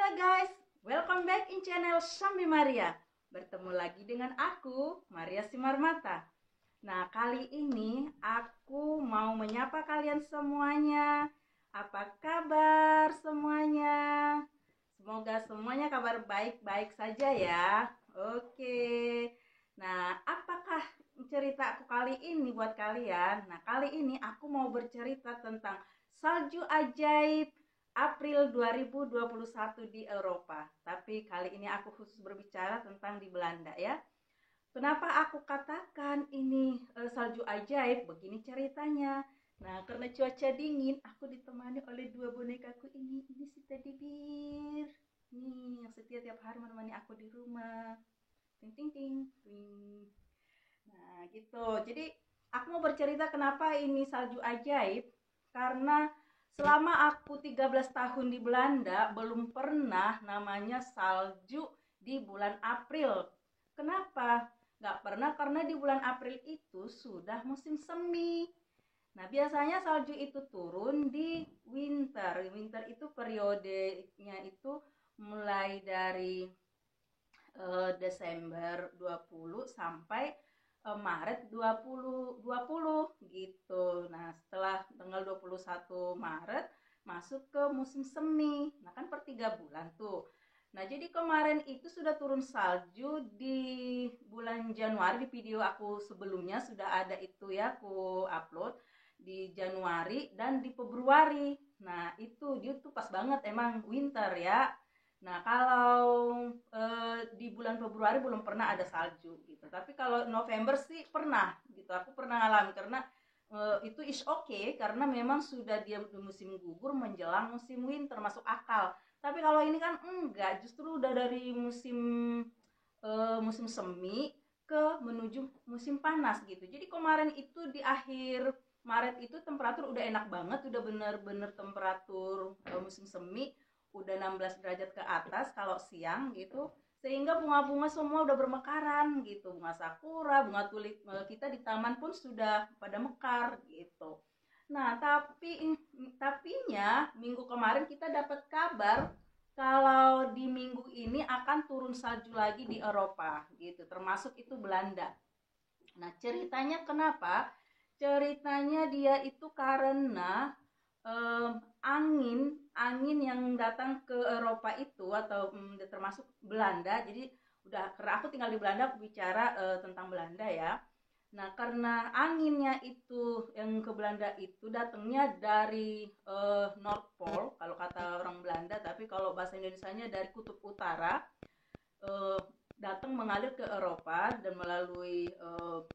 Halo guys, welcome back in channel Sambi Maria. Bertemu lagi dengan aku, Maria Simarmata. Nah, kali ini aku mau menyapa kalian semuanya. Apa kabar semuanya? Semoga semuanya kabar baik-baik saja ya. Oke. Nah, apakah cerita aku kali ini buat kalian? Nah, kali ini aku mau bercerita tentang salju ajaib April 2021 di Eropa. Tapi kali ini aku khusus berbicara tentang di Belanda ya. Kenapa aku katakan ini salju ajaib? Begini ceritanya. Nah, karena cuaca dingin, aku ditemani oleh dua bonekaku ini. Ini si Teddy Bear. Nih, yang setia tiap hari menemani aku di rumah. Ting ting ting ting. Nah, gitu. Jadi, aku mau bercerita kenapa ini salju ajaib. Karena selama aku 13 tahun di Belanda, belum pernah namanya salju di bulan April. Kenapa? Nggak pernah karena di bulan April itu sudah musim semi. Nah, biasanya salju itu turun di winter. Winter itu periodenya itu mulai dari Desember 20 sampai Maret 2020 gitu. Nah, setelah tanggal 21 Maret masuk ke musim semi. Nah, kan per 3 bulan tuh. Nah, jadi kemarin itu sudah turun salju di bulan Januari. Di video aku sebelumnya sudah ada itu ya, aku upload di Januari dan di Februari. Nah, itu dia tuh pas banget emang winter ya. Nah, kalau di bulan Februari belum pernah ada salju gitu. Tapi kalau November sih pernah gitu. Aku pernah alami karena itu is okay karena memang sudah dia musim gugur menjelang musim winter, masuk akal. Tapi kalau ini kan enggak, justru udah dari musim semi ke menuju musim panas gitu. Jadi kemarin itu di akhir Maret itu temperatur udah enak banget, udah bener-bener temperatur musim semi, udah 16 derajat ke atas kalau siang gitu. Sehingga bunga-bunga semua udah bermekaran gitu. Bunga sakura, bunga tulip kita di taman pun sudah pada mekar gitu. Nah, tapinya minggu kemarin kita dapat kabar kalau di minggu ini akan turun salju lagi di Eropa gitu, termasuk itu Belanda. Nah, ceritanya kenapa? Ceritanya dia itu karena angin yang datang ke Eropa itu atau termasuk Belanda. Jadi udah karena aku tinggal di Belanda, aku bicara tentang Belanda ya. Nah, karena anginnya itu yang ke Belanda itu datangnya dari North Pole kalau kata orang Belanda, tapi kalau bahasa Indonesianya dari kutub utara, eh, datang mengalir ke Eropa dan melalui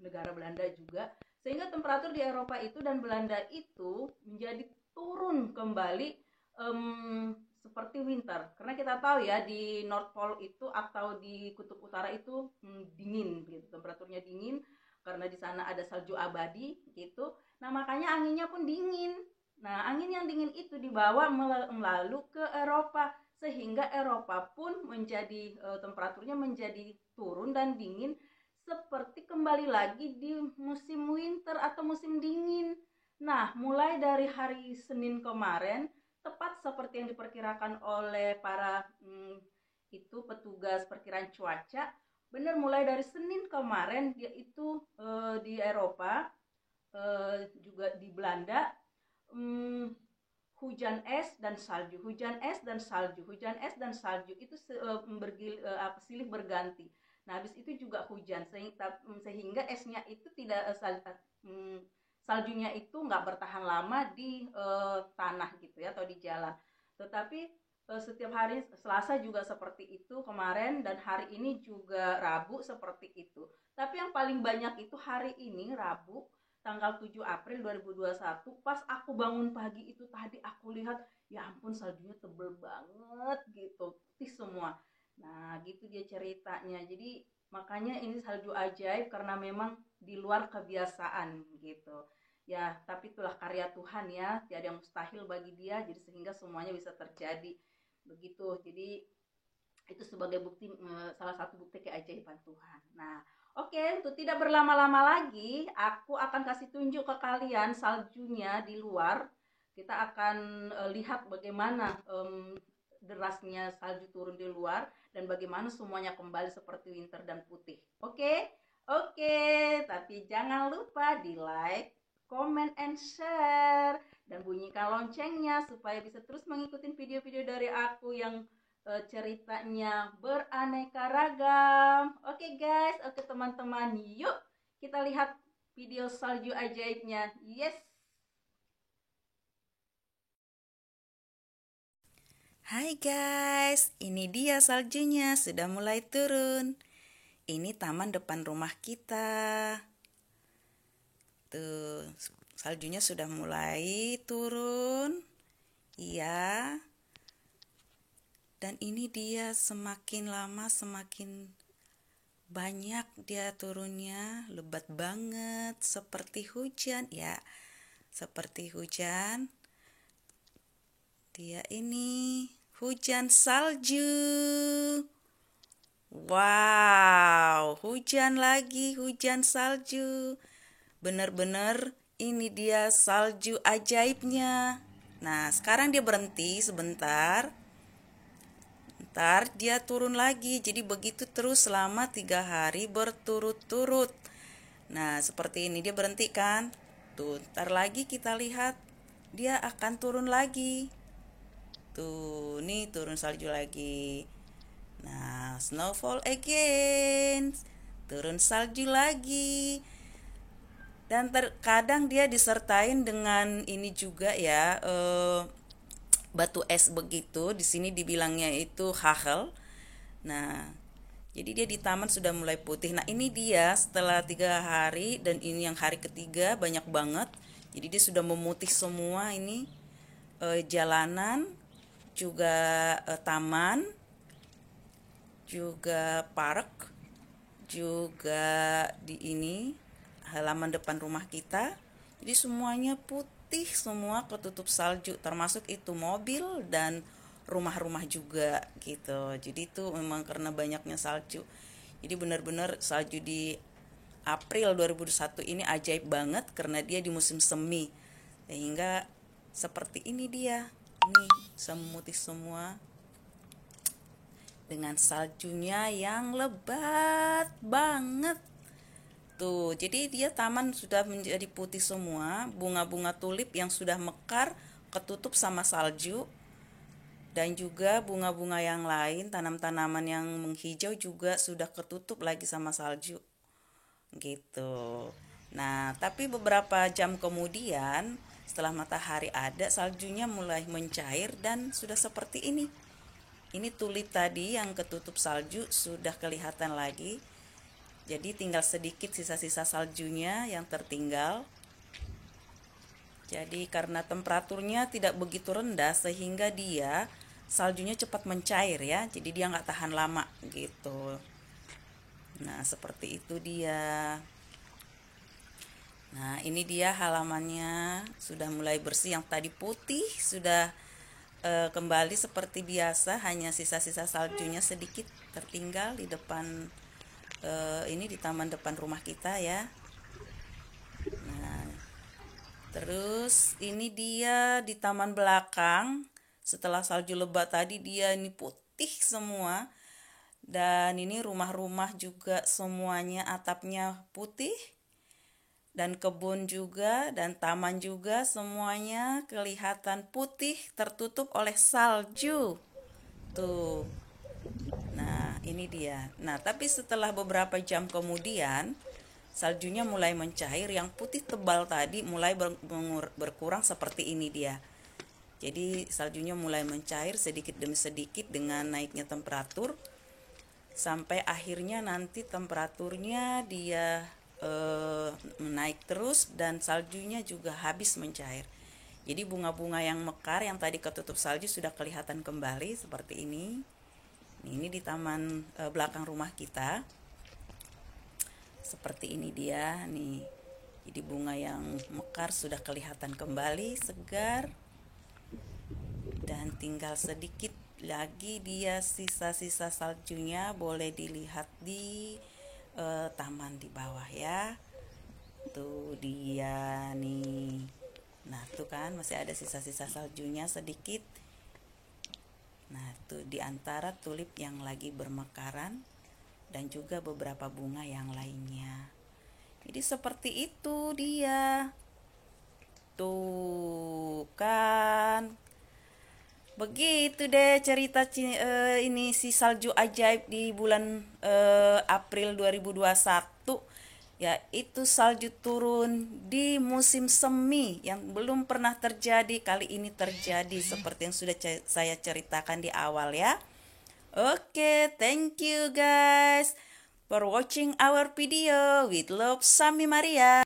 negara Belanda juga, sehingga temperatur di Eropa itu dan Belanda itu menjadi turun kembali seperti winter. Karena kita tahu ya di North Pole itu atau di kutub utara itu dingin gitu, temperaturnya dingin karena di sana ada salju abadi gitu. Nah, makanya anginnya pun dingin. Nah, angin yang dingin itu dibawa melalui ke Eropa sehingga Eropa pun menjadi temperaturnya menjadi turun dan dingin seperti kembali lagi di musim winter atau musim dingin. Nah, mulai dari hari Senin kemarin, tepat seperti yang diperkirakan oleh para itu petugas perkiraan cuaca, benar mulai dari Senin kemarin dia itu di Eropa, juga di Belanda, hujan es dan salju, hujan es dan salju, hujan es dan salju itu silih berganti. Nah, habis itu juga hujan sehingga esnya itu tidak saljunya itu nggak bertahan lama di tanah gitu ya atau di jalan. Tetapi setiap hari Selasa juga seperti itu kemarin dan hari ini juga Rabu seperti itu. Tapi yang paling banyak itu hari ini Rabu tanggal 7 April 2021 pas aku bangun pagi itu tadi aku lihat ya ampun saljunya tebel banget gitu, putih semua. Nah, gitu dia ceritanya. Jadi makanya ini salju ajaib karena memang di luar kebiasaan gitu. Ya, tapi itulah karya Tuhan ya, tiada yang mustahil bagi dia, jadi sehingga semuanya bisa terjadi. Begitu. Jadi itu sebagai bukti, salah satu bukti keajaiban Tuhan. Nah, oke, untuk tidak berlama-lama lagi, aku akan kasih tunjuk ke kalian saljunya di luar. Kita akan lihat bagaimana derasnya salju turun di luar dan bagaimana semuanya kembali seperti winter dan putih. Oke? Oke, tapi jangan lupa di like, comment, and share dan bunyikan loncengnya supaya bisa terus mengikuti video-video dari aku yang ceritanya beraneka ragam. Oke guys, oke teman-teman, yuk kita lihat video salju ajaibnya. Yes. Hai guys, ini dia saljunya sudah mulai turun. Ini taman depan rumah kita. Tuh, saljunya sudah mulai turun. Iya. Dan ini dia semakin lama semakin banyak dia turunnya, lebat banget seperti hujan ya. Seperti hujan. Dia ini hujan salju. Wow, hujan lagi, hujan salju. Bener-bener ini dia salju ajaibnya. Nah, sekarang dia berhenti sebentar. Ntar dia turun lagi. Jadi begitu terus selama 3 hari berturut-turut. Nah, seperti ini dia berhenti kan. Tuh, ntar lagi kita lihat dia akan turun lagi. Tuh, nih turun salju lagi. Nah, snowfall again. Turun salju lagi. Dan terkadang dia disertain dengan ini juga ya, batu es begitu. Di sini dibilangnya itu hagel. Nah, jadi dia di taman sudah mulai putih. Nah, ini dia setelah 3 hari dan ini yang hari ketiga banyak banget. Jadi dia sudah memutih semua ini, jalanan, juga taman, juga park, juga di ini halaman depan rumah kita. Jadi semuanya putih, semua ketutup salju, termasuk itu mobil dan rumah-rumah juga gitu. Jadi itu memang karena banyaknya salju. Jadi benar-benar salju di April 2021 ini ajaib banget karena dia di musim semi. Sehingga seperti ini dia. Nih, semutih semua dengan saljunya yang lebat banget. Tuh, jadi dia taman sudah menjadi putih semua, bunga-bunga tulip yang sudah mekar ketutup sama salju, dan juga bunga-bunga yang lain, tanam-tanaman yang menghijau juga sudah ketutup lagi sama salju. Gitu. Nah, tapi beberapa jam kemudian, setelah matahari ada, saljunya mulai mencair dan sudah seperti ini. Ini tulip tadi yang ketutup salju sudah kelihatan lagi. Jadi tinggal sedikit sisa-sisa saljunya yang tertinggal. Jadi karena temperaturnya tidak begitu rendah sehingga dia saljunya cepat mencair ya. Jadi dia nggak tahan lama gitu. Nah, seperti itu dia. Nah, ini dia halamannya sudah mulai bersih. Yang tadi putih sudah kembali seperti biasa, hanya sisa-sisa saljunya sedikit tertinggal di depan, ini di taman depan rumah kita ya. Nah, terus ini dia di taman belakang. Setelah salju lebat tadi dia ini putih semua. Dan ini rumah-rumah juga semuanya atapnya putih. Dan kebun juga dan taman juga semuanya kelihatan putih tertutup oleh salju. Tuh. Nah, ini dia. Nah, tapi setelah beberapa jam kemudian saljunya mulai mencair, yang putih tebal tadi mulai berkurang seperti ini dia. Jadi saljunya mulai mencair sedikit demi sedikit dengan naiknya temperatur sampai akhirnya nanti temperaturnya dia naik terus dan saljunya juga habis mencair. Jadi bunga-bunga yang mekar yang tadi ketutup salju sudah kelihatan kembali seperti ini. Ini di taman belakang rumah kita. Seperti ini dia nih. Jadi bunga yang mekar sudah kelihatan kembali segar. Dan tinggal sedikit lagi dia sisa-sisa saljunya boleh dilihat di taman di bawah ya. Tuh dia nih. Nah, tuh kan masih ada sisa-sisa saljunya sedikit. Nah, tuh di antara tulip yang lagi bermekaran dan juga beberapa bunga yang lainnya. Jadi seperti itu dia. Tuh kan. Begitu deh cerita ini si salju ajaib di bulan April 2021, yaitu salju turun di musim semi yang belum pernah terjadi, kali ini terjadi seperti yang sudah saya ceritakan di awal ya. Oke, thank you guys for watching our video. With love, Sammy Maria.